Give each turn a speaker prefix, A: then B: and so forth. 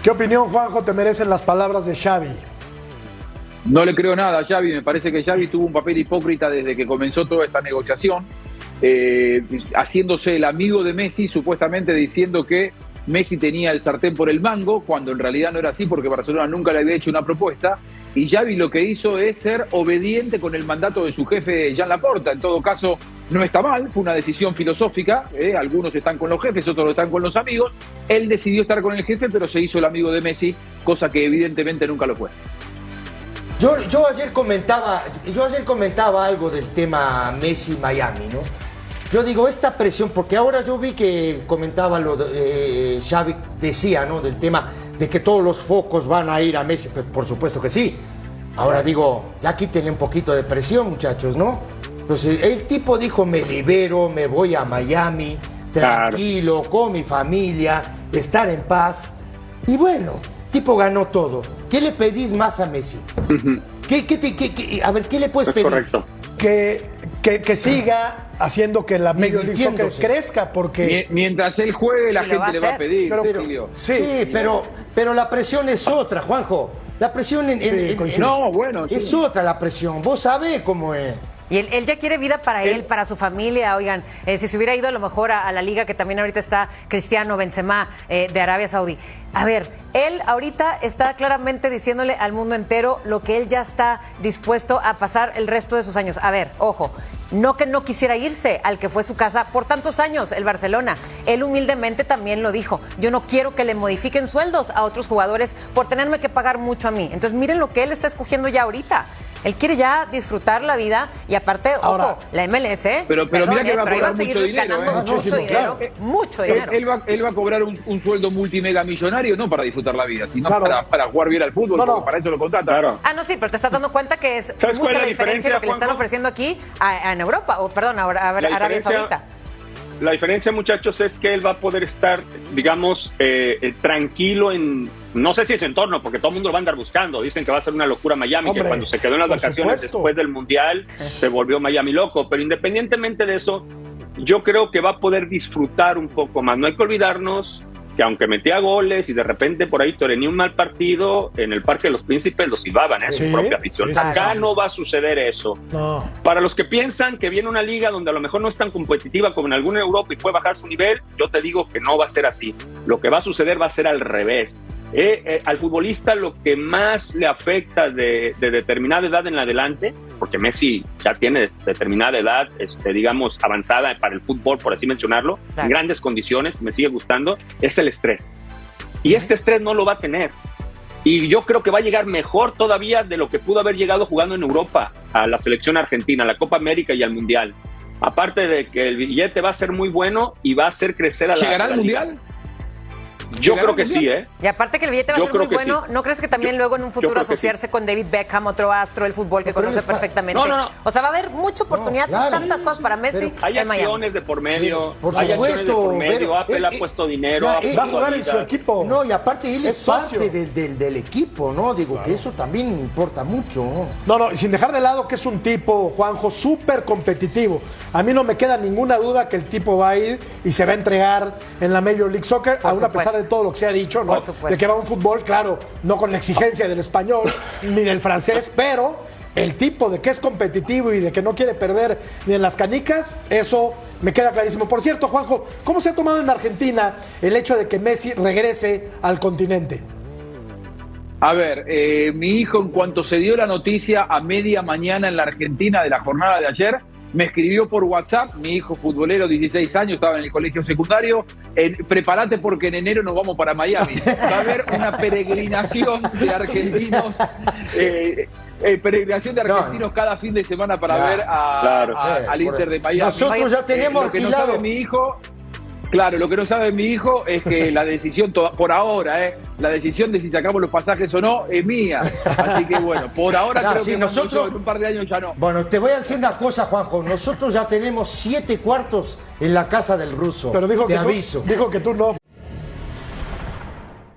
A: ¿Qué opinión, Juanjo, te merecen las palabras de Xavi?
B: No le creo nada a Xavi, me parece que Xavi tuvo un papel hipócrita desde que comenzó toda esta negociación, haciéndose el amigo de Messi, supuestamente diciendo que Messi tenía el sartén por el mango, cuando en realidad no era así porque Barcelona nunca le había hecho una propuesta, y Xavi lo que hizo es ser obediente con el mandato de su jefe Joan Laporta. En todo caso, no está mal, fue una decisión filosófica, algunos están con los jefes, otros están con los amigos, él decidió estar con el jefe, pero se hizo el amigo de Messi, cosa que evidentemente nunca lo fue.
C: Yo ayer comentaba algo del tema Messi-Miami, ¿no? Yo digo, esta presión, porque ahora yo vi que comentaba Xavi decía, ¿no? Del tema de que todos los focos van a ir a Messi, por supuesto que sí. Ahora digo, ya quítenle un poquito de presión, muchachos, ¿no? Entonces, el tipo dijo, me libero, me voy a Miami, tranquilo, con mi familia, estar en paz. Y bueno, tipo ganó todo. ¿Qué le pedís más a Messi? A ver, ¿qué le puedes pedir?
D: Correcto.
A: Que siga haciendo que la Major League Soccer crezca, porque
B: mientras él juegue la gente le va a pedir.
C: Pero la presión es otra, Juanjo. La presión es otra la presión. Vos sabés cómo es.
E: Y él ya quiere vida para él, para su familia. Oigan, si se hubiera ido a lo mejor a la liga que también ahorita está Cristiano Benzema de Arabia Saudí. A ver, él ahorita está claramente diciéndole al mundo entero lo que él ya está dispuesto a pasar el resto de sus años. A ver, ojo, no que no quisiera irse al que fue su casa por tantos años, el Barcelona. Él humildemente también lo dijo. Yo no quiero que le modifiquen sueldos a otros jugadores por tenerme que pagar mucho a mí. Entonces miren lo que él está escogiendo ya ahorita. Él quiere ya disfrutar la vida y aparte,
A: ahora,
E: ojo, la MLS,
B: pero mira que va a cobrar mucho dinero,
E: mucho dinero.
B: Él va a cobrar un sueldo multimega millonario, no para disfrutar la vida, sino para jugar bien al fútbol, porque para eso lo contrata.
D: Claro.
E: Ah, no, sí, pero te estás dando cuenta que es mucha la diferencia lo que le están ofreciendo aquí en Europa, o perdón, a Arabia Saudita.
D: La diferencia, muchachos, es que él va a poder estar, digamos, tranquilo en, no sé si es su entorno, porque todo el mundo lo va a andar buscando. Dicen que va a ser una locura Miami, que cuando se quedó en las vacaciones después del Mundial, se volvió Miami loco. Pero independientemente de eso, yo creo que va a poder disfrutar un poco más. No hay que olvidarnos que aunque metía goles y de repente por ahí toreó un mal partido, en el Parque de los Príncipes lo silbaban, su propia afición. Acá no va a suceder eso. No. Para los que piensan que viene una liga donde a lo mejor no es tan competitiva como en alguna Europa y puede bajar su nivel, yo te digo que no va a ser así. Lo que va a suceder va a ser al revés. Al futbolista lo que más le afecta de determinada edad en adelante, porque Messi ya tiene determinada edad, digamos, avanzada para el fútbol, por así mencionarlo, en grandes condiciones, me sigue gustando, es el estrés. Y este estrés no lo va a tener. Y yo creo que va a llegar mejor todavía de lo que pudo haber llegado jugando en Europa, a la selección argentina, a la Copa América y al Mundial. Aparte de que el billete va a ser muy bueno y va a hacer crecer a la
B: ¿Llegará al Mundial?
D: Yo creo que sí,
E: Y aparte que el billete va a ser muy bueno, sí. ¿No crees que también luego en un futuro asociarse con David Beckham, otro astro del fútbol que conoce perfectamente? No. O sea, va a haber mucha oportunidad, tantas cosas para Messi.
D: Hay acciones de por medio, Apple ha puesto dinero.
A: Va a jugar en su equipo.
C: No, y aparte él es parte del equipo, ¿no? Digo que eso también importa mucho, ¿no?
A: No, y sin dejar de lado que es un tipo, Juanjo, súper competitivo. A mí no me queda ninguna duda que el tipo va a ir y se va a entregar en la Major League Soccer, aún a pesar de todo lo que se ha dicho, ¿no? De que va un fútbol, claro, no con la exigencia del español ni del francés, pero el tipo de que es competitivo y de que no quiere perder ni en las canicas, eso me queda clarísimo. Por cierto, Juanjo, ¿cómo se ha tomado en Argentina el hecho de que Messi regrese al continente?
B: A ver, mi hijo, en cuanto se dio la noticia a media mañana en la Argentina de la jornada de ayer, me escribió por WhatsApp, mi hijo futbolero, 16 años, estaba en el colegio secundario, prepárate porque en enero nos vamos para Miami. Va a haber una peregrinación de argentinos, cada fin de semana para ver al Inter de Miami.
C: Nosotros ya tenemos alquilado.
B: Claro, lo que no sabe mi hijo es que la decisión, por ahora, la decisión de si sacamos los pasajes o no es mía. Así que bueno, por ahora creo que nosotros en un par de años ya no.
C: Bueno, te voy a decir una cosa, Juanjo. Nosotros ya tenemos 7 cuartos en la casa del ruso.
A: Pero dijo
C: te aviso.
A: Dijo que tú no.